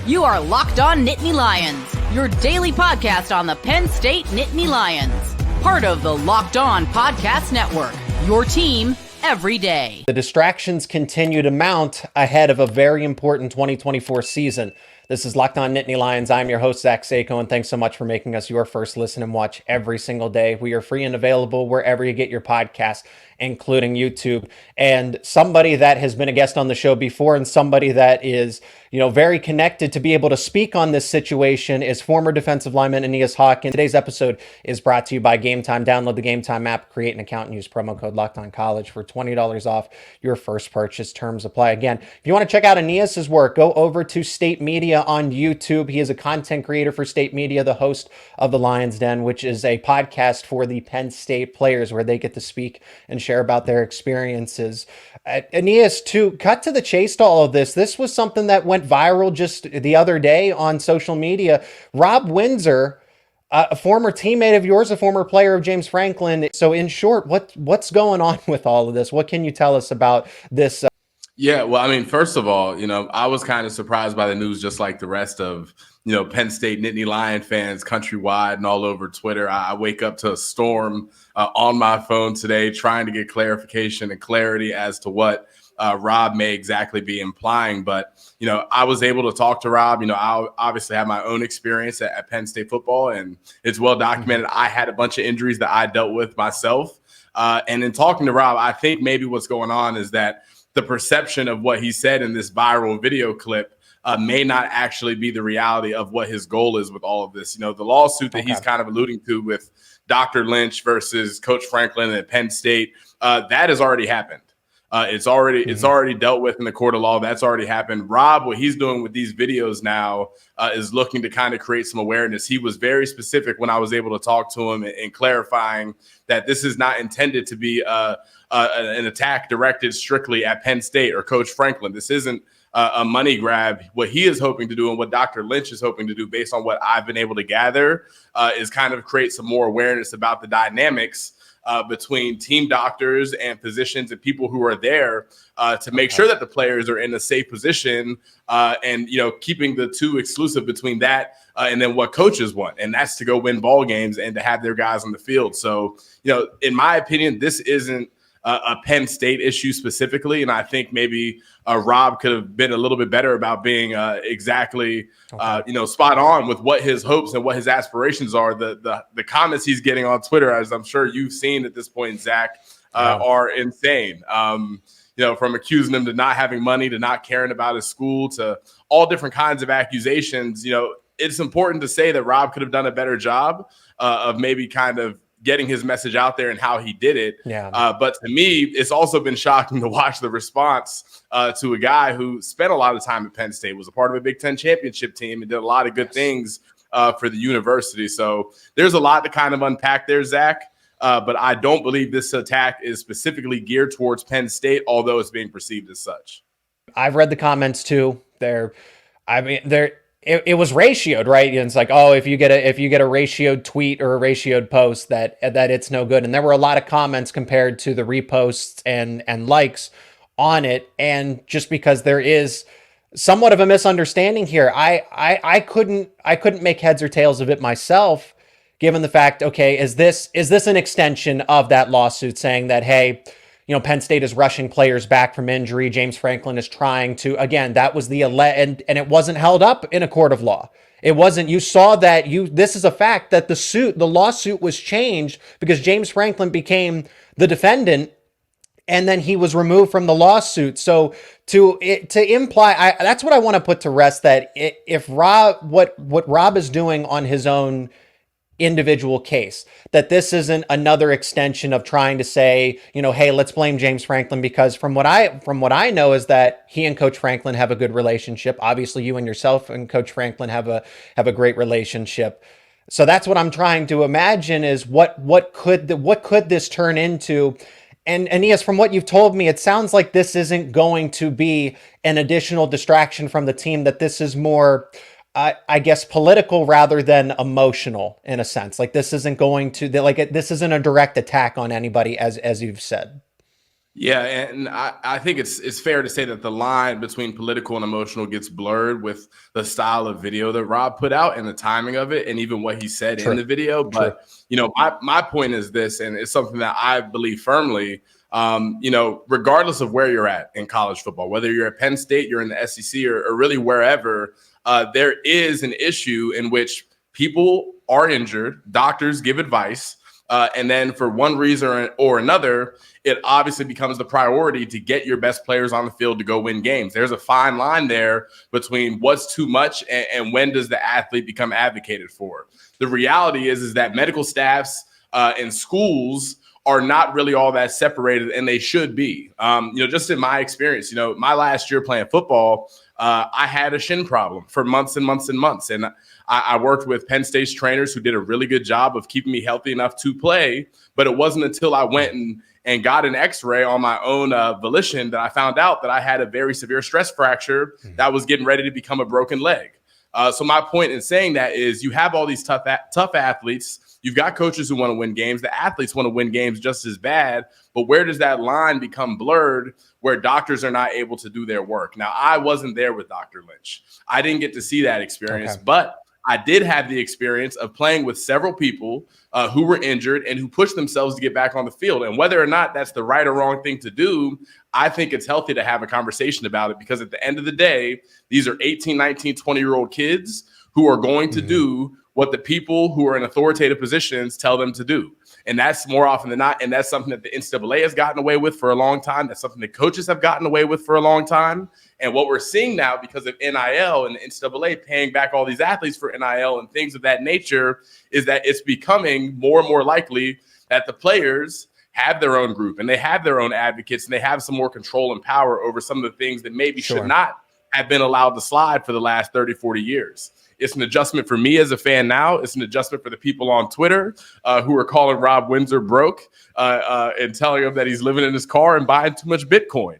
You are Locked On Nittany Lions, your daily podcast on the Penn State Nittany Lions. Part of the Locked On Podcast Network, your team every day. The distractions continue to mount ahead of a very important 2024 season. This is Locked On Nittany Lions. I'm your host, Zach Seyko, and thanks so much for making us your first listen and watch every single day. We are free and available wherever you get your podcasts, including YouTube. And somebody that has been a guest on the show before and somebody that is, very connected to be able to speak on this situation is former defensive lineman Aeneas Hawkins. Today's episode is brought to you by Gametime. Download the Gametime app, create an account, and use promo code LOCKEDONCollege for $20 off your first purchase. Terms apply. Again, if you want to check out Aeneas's work, go over to State Media on YouTube. He is a content creator for State Media, the host of The Lions Den, which is a podcast for the Penn State players where they get to speak and share about their experiences. Aeneas, to cut to the chase to all of this, this was something that went viral just the other day on social media. Rob Windsor, a former teammate of yours, a former player of James Franklin. So in short, what's going on with all of this? What can you tell us about this? Yeah, well, I mean, first of all, I was kind of surprised by the news, just like the rest of, Penn State Nittany Lion fans countrywide and all over Twitter. I wake up to a storm on my phone today trying to get clarification and clarity as to what Rob may exactly be implying. But, I was able to talk to Rob. I obviously have my own experience at Penn State football, and it's well documented. I had a bunch of injuries that I dealt with myself. And in talking to Rob, I think maybe what's going on is that the perception of what he said in this viral video clip may not actually be the reality of what his goal is with all of this. The lawsuit that he's kind of alluding to with Dr. Lynch versus Coach Franklin at Penn State, that has already happened. It's already dealt with in the court of law. That's already happened. Rob, what he's doing with these videos now is looking to kind of create some awareness. He was very specific when I was able to talk to him and clarifying that this is not intended to be an attack directed strictly at Penn State or Coach Franklin. This isn't a money grab. What he is hoping to do and what Dr. Lynch is hoping to do, based on what I've been able to gather, is kind of create some more awareness about the dynamics between team doctors and physicians and people who are there to make sure that the players are in a safe position and, keeping the two exclusive between that and then what coaches want. And that's to go win ball games and to have their guys on the field. So, in my opinion, this isn't a Penn State issue specifically. And I think maybe Rob could have been a little bit better about being exactly, spot on with what his hopes and what his aspirations are. The comments he's getting on Twitter, as I'm sure you've seen at this point, Zach, are insane. From accusing him to not having money, to not caring about his school, to all different kinds of accusations. It's important to say that Rob could have done a better job of maybe kind of getting his message out there and how he did it. Yeah. But to me, it's also been shocking to watch the response to a guy who spent a lot of time at Penn State, was a part of a Big Ten championship team, and did a lot of good things for the university. So there's a lot to kind of unpack there, Zach. But I don't believe this attack is specifically geared towards Penn State, although it's being perceived as such. I've read the comments too. It was ratioed, right? And it's like, oh, if you get a ratioed tweet or a ratioed post, that it's no good. And there were a lot of comments compared to the reposts and likes on it. And just because there is somewhat of a misunderstanding here, I couldn't make heads or tails of it myself, given the fact, okay, is this an extension of that lawsuit saying that, hey, Penn State is rushing players back from injury. James Franklin is trying to, again, that was and it wasn't held up in a court of law. It wasn't, you saw that this is a fact that the lawsuit was changed because James Franklin became the defendant and then he was removed from the lawsuit. So to imply, that's what I want to put to rest, that if Rob, what Rob is doing on his own individual case, that this isn't another extension of trying to say, hey, let's blame James Franklin, because from what I know is that he and Coach Franklin have a good relationship. Obviously, you and yourself and Coach Franklin have a great relationship. So that's what I'm trying to imagine is what could this turn into? And Aeneas, from what you've told me, it sounds like this isn't going to be an additional distraction from the team, that this is more I guess, political rather than emotional in a sense. Like this isn't going to, this isn't a direct attack on anybody, as you've said. Yeah, and I think it's fair to say that the line between political and emotional gets blurred with the style of video that Rob put out and the timing of it, and even what he said in True. the video. True. But my point is this, and it's something that I believe firmly. Regardless of where you're at in college football, whether you're at Penn State, you're in the SEC, or really wherever, there is an issue in which people are injured, doctors give advice, and then for one reason or another, it obviously becomes the priority to get your best players on the field to go win games. There's a fine line there between what's too much and when does the athlete become advocated for. The reality is that medical staffs and schools are not really all that separated, and they should be. Just in my experience, my last year playing football, I had a shin problem for months and months and months. And I worked with Penn State's trainers who did a really good job of keeping me healthy enough to play. But it wasn't until I went and got an x-ray on my own volition that I found out that I had a very severe stress fracture that was getting ready to become a broken leg. So my point in saying that is you have all these tough athletes. You've got coaches who want to win games. The athletes want to win games just as bad. But where does that line become blurred where doctors are not able to do their work? Now, I wasn't there with Dr. Lynch. I didn't get to see that experience, but I did have the experience of playing with several people who were injured and who pushed themselves to get back on the field. And whether or not that's the right or wrong thing to do, I think it's healthy to have a conversation about it, because at the end of the day, these are 18, 19, 20-year-old kids who are going to do what the people who are in authoritative positions tell them to do. And that's more often than not. And that's something that the NCAA has gotten away with for a long time. That's something that coaches have gotten away with for a long time. And what we're seeing now, because of NIL and the NCAA paying back all these athletes for NIL and things of that nature, is that it's becoming more and more likely that the players have their own group and they have their own advocates and they have some more control and power over some of the things that maybe should not have been allowed to slide for the last 30, 40 years. It's an adjustment for me as a fan now. It's an adjustment for the people on Twitter who are calling Rob Windsor broke and telling him that he's living in his car and buying too much Bitcoin.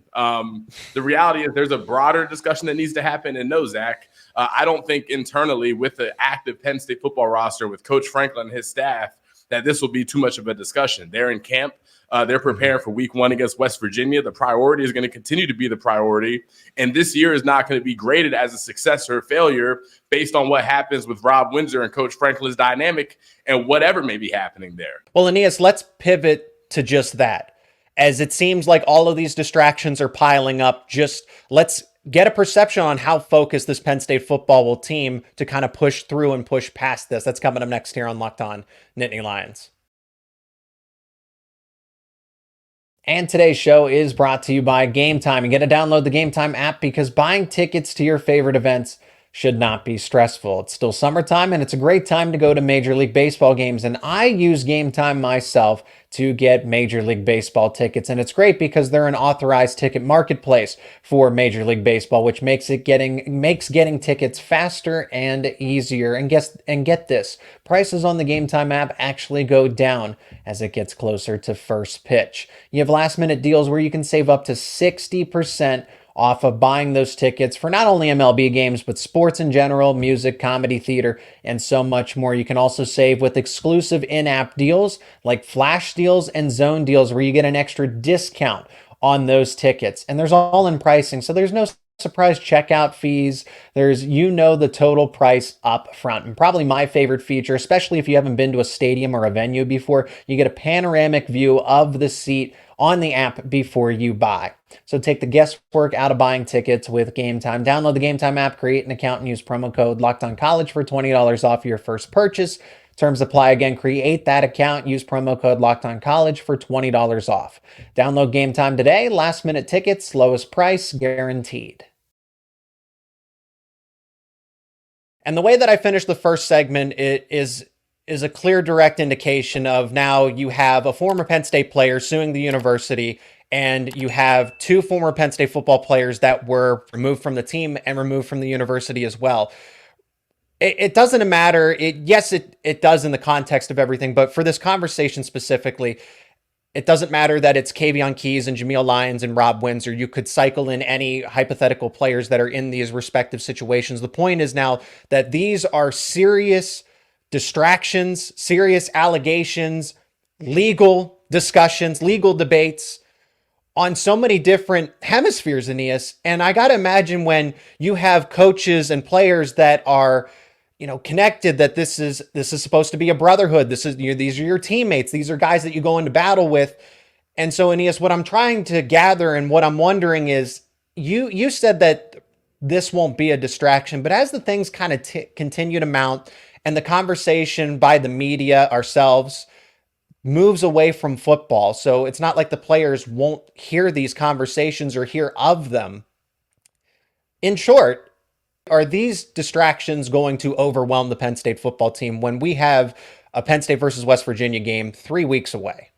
The reality is there's a broader discussion that needs to happen. And no, Zach, I don't think internally with the active Penn State football roster with Coach Franklin and his staff that this will be too much of a discussion. They're in camp. They're preparing for week 1 against West Virginia. The priority is going to continue to be the priority. And this year is not going to be graded as a success or a failure based on what happens with Rob Windsor and Coach Franklin's dynamic and whatever may be happening there. Well, Aeneas, let's pivot to just that. As it seems like all of these distractions are piling up, just let's get a perception on how focused this Penn State football will team to kind of push through and push past this. That's coming up next here on Locked On Nittany Lions. And today's show is brought to you by Gametime. You got to download the Gametime app because buying tickets to your favorite events should not be stressful. It's still summertime and it's a great time to go to Major League Baseball games. And I use Gametime myself to get Major League Baseball tickets. And it's great because they're an authorized ticket marketplace for Major League Baseball, which makes getting tickets faster and easier. And get this, prices on the Gametime app actually go down as it gets closer to first pitch. You have last minute deals where you can save up to 60% off of buying those tickets for not only MLB games, but sports in general, music, comedy, theater, and so much more. You can also save with exclusive in-app deals like flash deals and zone deals where you get an extra discount on those tickets. And there's all-in pricing, so there's no surprise checkout fees. There's, the total price up front. And probably my favorite feature, especially if you haven't been to a stadium or a venue before, you get a panoramic view of the seat on the app before you buy. So take the guesswork out of buying tickets with Gametime. Download the Gametime app, create an account, and use promo code LOCKEDONCollege for $20 off your first purchase. Terms apply. Again, create that account, use promo code LOCKEDONCollege for $20 off. Download Gametime today. Last minute tickets, lowest price guaranteed. And the way that I finished the first segment is a clear, direct indication of now you have a former Penn State player suing the university, and you have 2 former Penn State football players that were removed from the team and removed from the university as well. It doesn't matter. Yes, it does in the context of everything, but for this conversation specifically, it doesn't matter that it's Kavion Keys and Jameel Lyons and Rob Windsor. You could cycle in any hypothetical players that are in these respective situations. The point is now that these are serious distractions, serious allegations, legal discussions, legal debates on so many different hemispheres, Aeneas. And I got to imagine when you have coaches and players that are, connected, that this is supposed to be a brotherhood. These are your teammates. These are guys that you go into battle with. And so, Aeneas, what I'm trying to gather and what I'm wondering is, you said that this won't be a distraction, but as the things kind of continue to mount and the conversation by the media, ourselves, moves away from football, so it's not like the players won't hear these conversations or hear of them. In short, are these distractions going to overwhelm the Penn State football team when we have a Penn State versus West Virginia game 3 weeks away?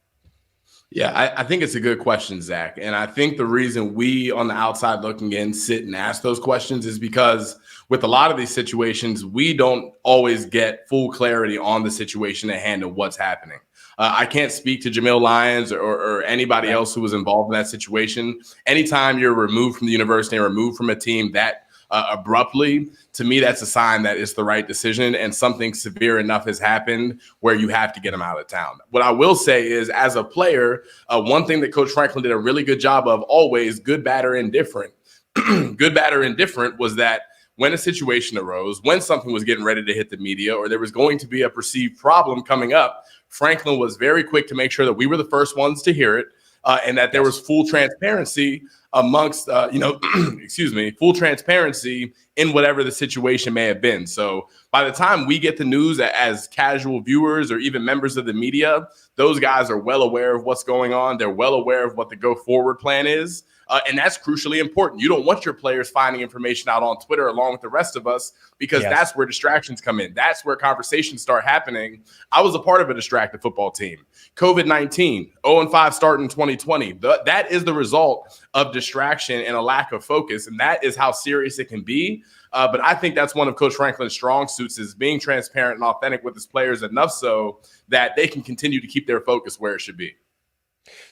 Yeah, I think it's a good question, Zach. And I think the reason we on the outside looking in sit and ask those questions is because with a lot of these situations, we don't always get full clarity on the situation at hand and what's happening. I can't speak to Jamil Lyons or anybody else who was involved in that situation. Anytime you're removed from the university and removed from a team that abruptly, to me, that's a sign that it's the right decision and something severe enough has happened where you have to get them out of town. What I will say is, as a player, one thing that Coach Franklin did a really good job of, always good, bad, or indifferent. Good, bad, or indifferent was that when a situation arose, when something was getting ready to hit the media or there was going to be a perceived problem coming up, Franklin was very quick to make sure that we were the first ones to hear it and that there was full transparency amongst, full transparency in whatever the situation may have been. So by the time we get the news as casual viewers or even members of the media, those guys are well aware of what's going on. They're well aware of what the go forward plan is. And that's crucially important. You don't want your players finding information out on Twitter along with the rest of us, because that's where distractions come in. That's where conversations start happening. I was a part of a distracted football team. COVID-19, 0-5 start in 2020. That is the result of distraction and a lack of focus. And that is how serious it can be. But I think that's one of Coach Franklin's strong suits, is being transparent and authentic with his players, enough so that they can continue to keep their focus where it should be.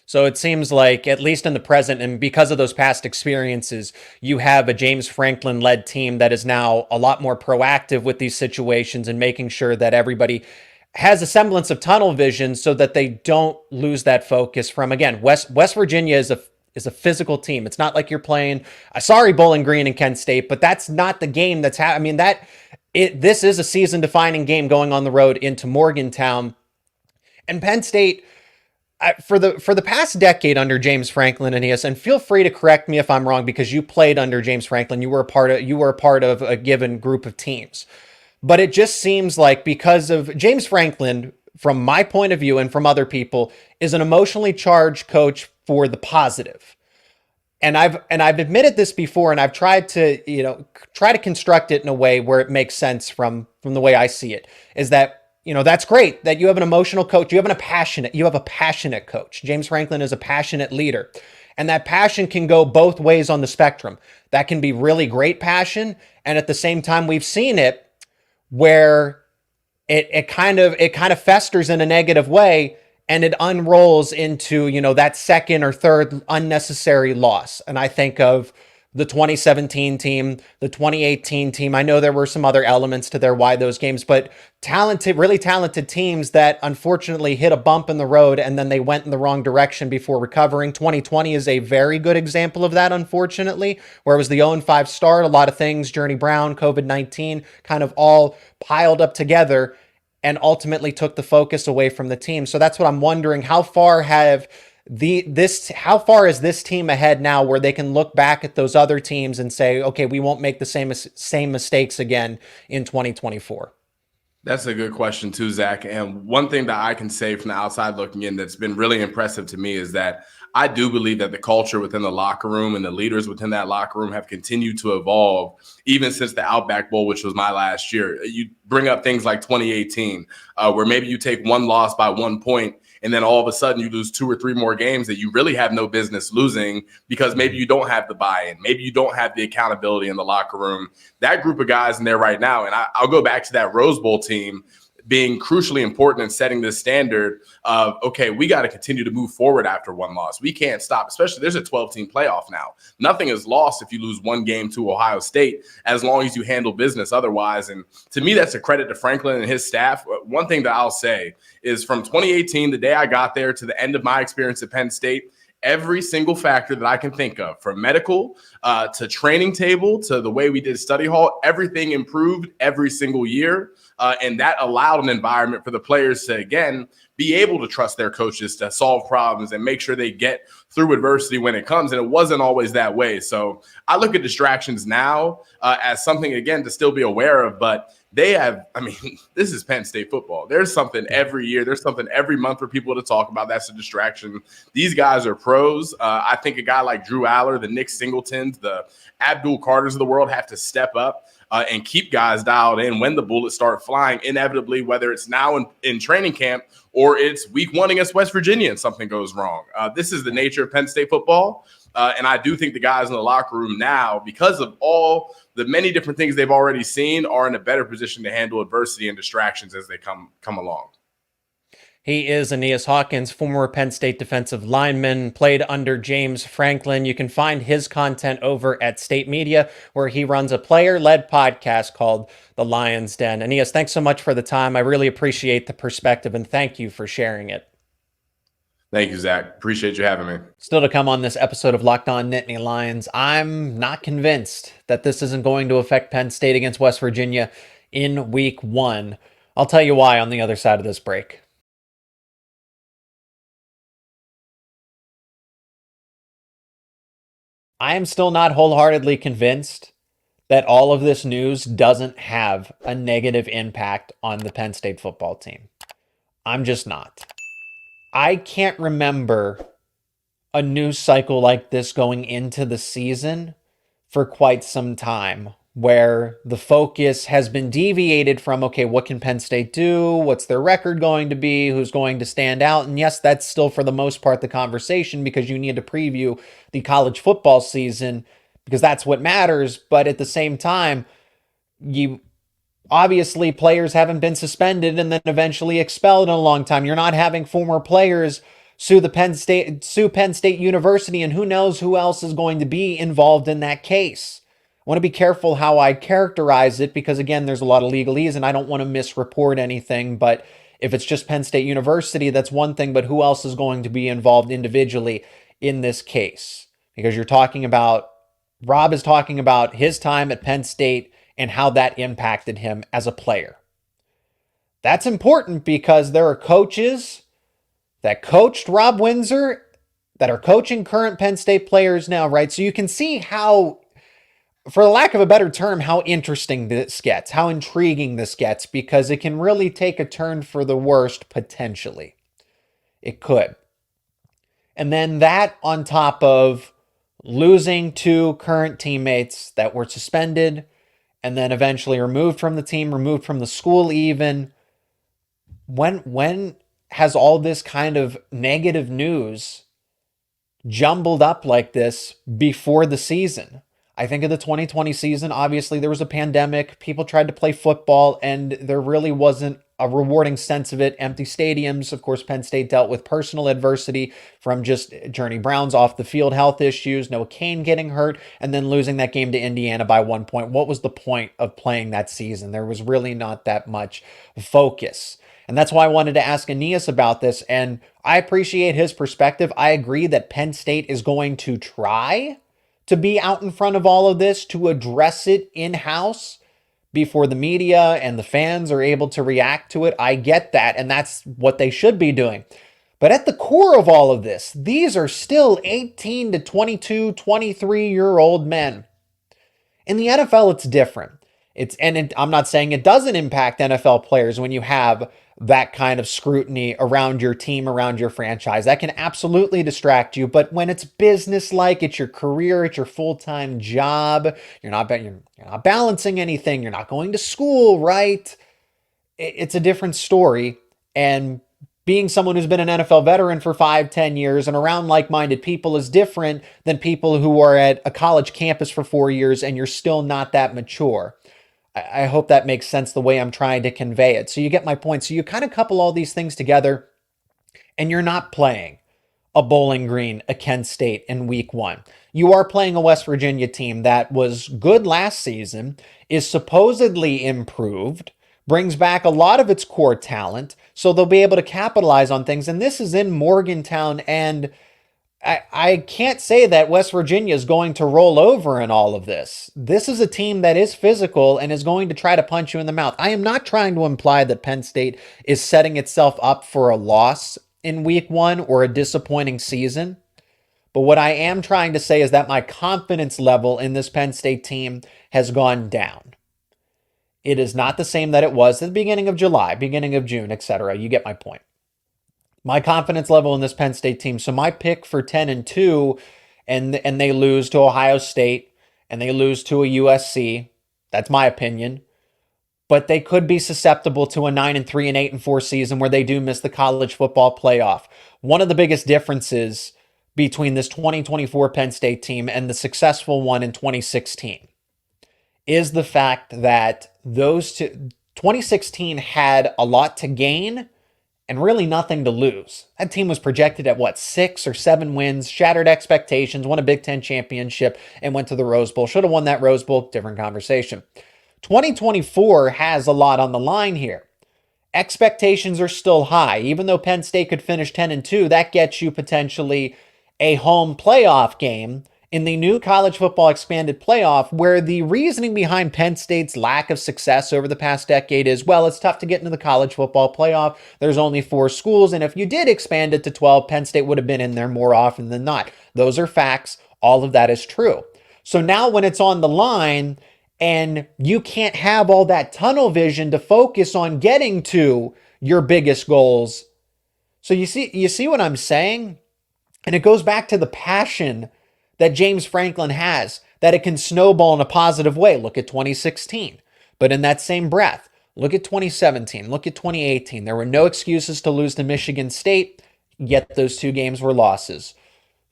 So it seems like, at least in the present, and because of those past experiences, you have a James Franklin-led team that is now a lot more proactive with these situations and making sure that everybody has a semblance of tunnel vision so that they don't lose that focus from, again, West Virginia is a physical team. It's not like you're playing, Bowling Green and Kent State, but that's not the game that's this is a season-defining game going on the road into Morgantown. And Penn State, for the past decade under James Franklin, Aeneas, and feel free to correct me if I'm wrong, because you played under James Franklin, you were a part of a given group of teams. But it just seems like, because of James Franklin, from my point of view and from other people, is an emotionally charged coach for the positive. And I've admitted this before, and I've tried to construct it in a way where it makes sense from the way I see it, is that, that's great that you have an emotional coach. You have a passionate coach. James Franklin is a passionate leader. And that passion can go both ways on the spectrum. That can be really great passion. And at the same time, we've seen it where it kind of festers in a negative way, and it unrolls into, that second or third unnecessary loss. And I think of the 2017 team, the 2018 team. I know there were some other elements to why those games, but really talented teams that unfortunately hit a bump in the road and then they went in the wrong direction before recovering. 2020 is a very good example of that, unfortunately, where it was the 0-5 start, a lot of things, Journey Brown, COVID-19, kind of all piled up together and ultimately took the focus away from the team. So that's what I'm wondering. How far is this team ahead now, where they can look back at those other teams and say, okay, we won't make the same mistakes again in 2024? That's a good question too, Zach. And one thing that I can say from the outside looking in that's been really impressive to me is that I do believe that the culture within the locker room and the leaders within that locker room have continued to evolve even since the Outback Bowl, which was my last year. You bring up things like 2018, where maybe you take one loss by 1 point, and then all of a sudden you lose 2 or 3 more games that you really have no business losing, because maybe you don't have the buy-in. Maybe you don't have the accountability in the locker room. That group of guys in there right now, and I'll go back to that Rose Bowl team being crucially important in setting this standard of, okay, we got to continue to move forward after one loss. We can't stop, especially there's a 12-team playoff now. Nothing is lost if you lose one game to Ohio State, as long as you handle business otherwise. And to me, that's a credit to Franklin and his staff. One thing that I'll say is, from 2018, the day I got there, to the end of my experience at Penn State, every single factor that I can think of, from medical to training table to the way we did study hall. Everything improved every single year. And that allowed an environment for the players to, again, be able to trust their coaches to solve problems and make sure they get through adversity when it comes. And it wasn't always that way. So I look at distractions now as something, again, to still be aware of. But they have, I mean, this is Penn State football. There's something every year. There's something every month for people to talk about. That's a distraction. These guys are pros. I think a guy like Drew Aller, the Nick Singletons, the Abdul Carters of the world have to step up and keep guys dialed in when the bullets start flying, inevitably, whether it's now in training camp or it's week 1 against West Virginia and something goes wrong. This is the nature of Penn State football. And I do think the guys in the locker room now, because of all the many different things they've already seen, are in a better position to handle adversity and distractions as they come along. He is Aeneas Hawkins, former Penn State defensive lineman, played under James Franklin. You can find his content over at State Media, where he runs a player-led podcast called The Lions Den. Aeneas, thanks so much for the time. I really appreciate the perspective, and thank you for sharing it. Thank you, Zach. Appreciate you having me. Still to come on this episode of Locked On Nittany Lions, I'm not convinced that this isn't going to affect Penn State against West Virginia in week 1. I'll tell you why on the other side of this break. I am still not wholeheartedly convinced that all of this news doesn't have a negative impact on the Penn State football team. I'm just not. I can't remember a news cycle like this going into the season for quite some time, where the focus has been deviated from, okay, what can Penn State do? What's their record going to be? Who's going to stand out? And yes, that's still for the most part the conversation, because you need to preview the college football season because that's what matters. But at the same time, obviously players haven't been suspended and then eventually expelled in a long time. You're not having former players sue Penn State University, and who knows who else is going to be involved in that case. I want to be careful how I characterize it because, again, there's a lot of legalese and I don't want to misreport anything. But if it's just Penn State University, that's one thing. But who else is going to be involved individually in this case? Because Rob is talking about his time at Penn State and how that impacted him as a player. That's important because there are coaches that coached Rob Windsor that are coaching current Penn State players now, right? So you can see how, for the lack of a better term, how interesting this gets, how intriguing this gets, because it can really take a turn for the worst, potentially. It could. And then that on top of losing 2 current teammates that were suspended and then eventually removed from the team, removed from the school even. When has all this kind of negative news jumbled up like this before the season? I think of the 2020 season, obviously there was a pandemic, people tried to play football, and there really wasn't a rewarding sense of it. Empty stadiums. Of course, Penn State dealt with personal adversity from just Journey Brown's off the field health issues, Noah Cain getting hurt, and then losing that game to Indiana by 1 point. What was the point of playing that season? There was really not that much focus. And that's why I wanted to ask Aeneas about this, and I appreciate his perspective. I agree that Penn State is going to try to be out in front of all of this, to address it in-house before the media and the fans are able to react to it. I get that, and that's what they should be doing. But at the core of all of this, these are still 18 to 22, 23-year-old men. In the NFL, it's different. I'm not saying it doesn't impact NFL players when you have that kind of scrutiny around your team, around your franchise. That can absolutely distract you. But when it's business-like, it's your career, it's your full-time job, you're not balancing anything, you're not going to school, right? It's a different story. And being someone who's been an NFL veteran for 5-10 years and around like-minded people is different than people who are at a college campus for 4 years and you're still not that mature. I hope that makes sense the way I'm trying to convey it. So you get my point. So you kind of couple all these things together and you're not playing a Bowling Green, a Kent State in week 1. You are playing a West Virginia team that was good last season, is supposedly improved, brings back a lot of its core talent, so they'll be able to capitalize on things. And this is in Morgantown, and I can't say that West Virginia is going to roll over in all of this. This is a team that is physical and is going to try to punch you in the mouth. I am not trying to imply that Penn State is setting itself up for a loss in week one or a disappointing season. But what I am trying to say is that my confidence level in this Penn State team has gone down. It is not the same that it was at the beginning of July, beginning of June, etc. You get my point. My confidence level in this Penn State team. So my pick for 10-2, and they lose to Ohio State and they lose to a USC. That's my opinion. But they could be susceptible to a 9-3 and 8-4 season where they do miss the college football playoff. One of the biggest differences between this 2024 Penn State team and the successful one in 2016 is the fact that those two, 2016 had a lot to gain and really nothing to lose. That team was projected at 6 or 7 wins, shattered expectations, won a Big Ten championship, and went to the Rose Bowl. Should have won that Rose Bowl, different conversation. 2024 has a lot on the line here. Expectations are still high. Even though Penn State could finish 10-2, that gets you potentially a home playoff game in the new college football expanded playoff, where the reasoning behind Penn State's lack of success over the past decade is, well, it's tough to get into the college football playoff. There's only 4 schools, and if you did expand it to 12, Penn State would have been in there more often than not. Those are facts. All of that is true. So now when it's on the line and you can't have all that tunnel vision to focus on getting to your biggest goals. So you see what I'm saying? And it goes back to the passion that James Franklin has, that it can snowball in a positive way. Look at 2016. But in that same breath, look at 2017, look at 2018. There were no excuses to lose to Michigan State, yet those 2 games were losses.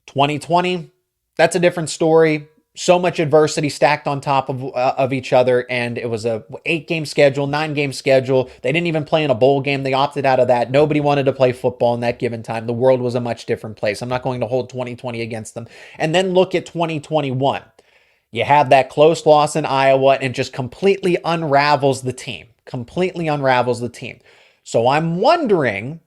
2020, that's a different story. So much adversity stacked on top of each other, and it was a 8-game schedule, 9-game schedule. They didn't even play in a bowl game. They opted out of that. Nobody wanted to play football in that given time. The world was a much different place. I'm not going to hold 2020 against them. And then look at 2021. You have that close loss in Iowa, and just completely unravels the team. Completely unravels the team. So I'm wondering,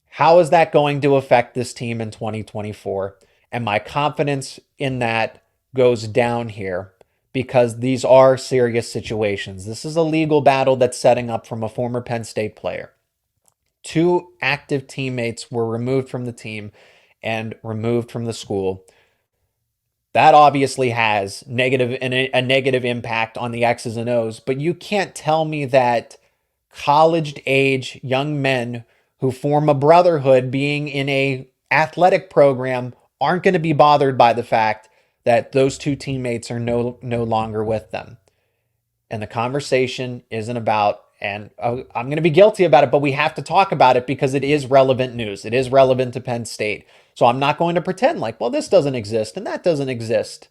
how is that going to affect this team in 2024? And my confidence in that goes down here because these are serious situations. This is a legal battle that's setting up from a former Penn State player. 2 active teammates were removed from the team and removed from the school. That obviously has a negative impact on the X's and O's, but you can't tell me that college-age young men who form a brotherhood being in a athletic program aren't going to be bothered by the fact that those 2 teammates are no longer with them. And the conversation isn't about, and I'm going to be guilty about it, but we have to talk about it because it is relevant news. It is relevant to Penn State. So I'm not going to pretend like, well, this doesn't exist and that doesn't exist.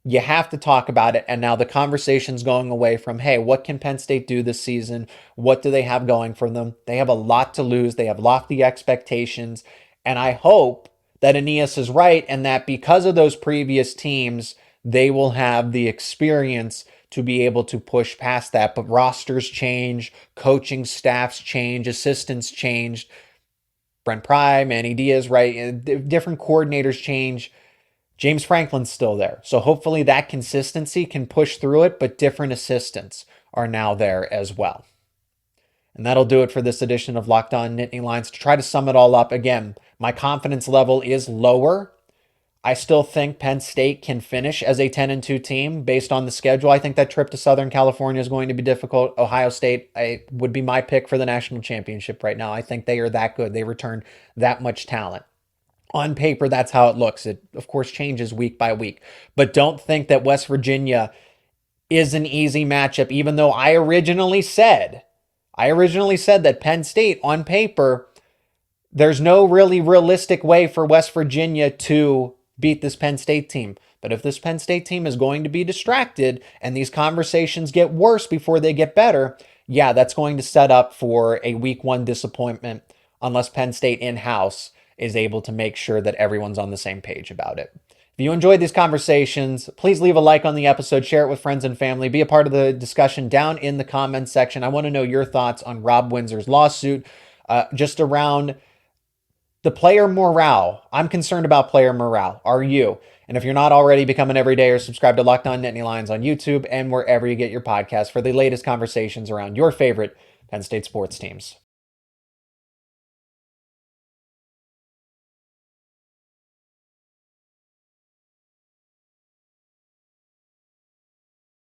You have to talk about it. And now the conversation's going away from, hey, what can Penn State do this season? What do they have going for them? They have a lot to lose. They have lofty expectations. And I hope that Aeneas is right, and that because of those previous teams, they will have the experience to be able to push past that. But rosters change, coaching staffs change, assistants changed. Brent Pry, Manny Diaz, right? Different coordinators change. James Franklin's still there. So hopefully that consistency can push through it, but different assistants are now there as well. And that'll do it for this edition of Locked On Nittany Lions. To try to sum it all up, again, my confidence level is lower. I still think Penn State can finish as a 10-2 team based on the schedule. I think that trip to Southern California is going to be difficult. Ohio State would be my pick for the national championship right now. I think they are that good. They return that much talent. On paper, that's how it looks. It, of course, changes week by week. But don't think that West Virginia is an easy matchup, even though I originally said that Penn State, on paper, there's no really realistic way for West Virginia to beat this Penn State team. But if this Penn State team is going to be distracted and these conversations get worse before they get better, yeah, that's going to set up for a week 1 disappointment unless Penn State in-house is able to make sure that everyone's on the same page about it. If you enjoyed these conversations, please leave a like on the episode, share it with friends and family, be a part of the discussion down in the comments section. I want to know your thoughts on Rob Windsor's lawsuit, just around the player morale. I'm concerned about player morale. Are you? And if you're not already, become an everydayer. Subscribe to Locked On Nittany Lions on YouTube and wherever you get your podcasts for the latest conversations around your favorite Penn State sports teams.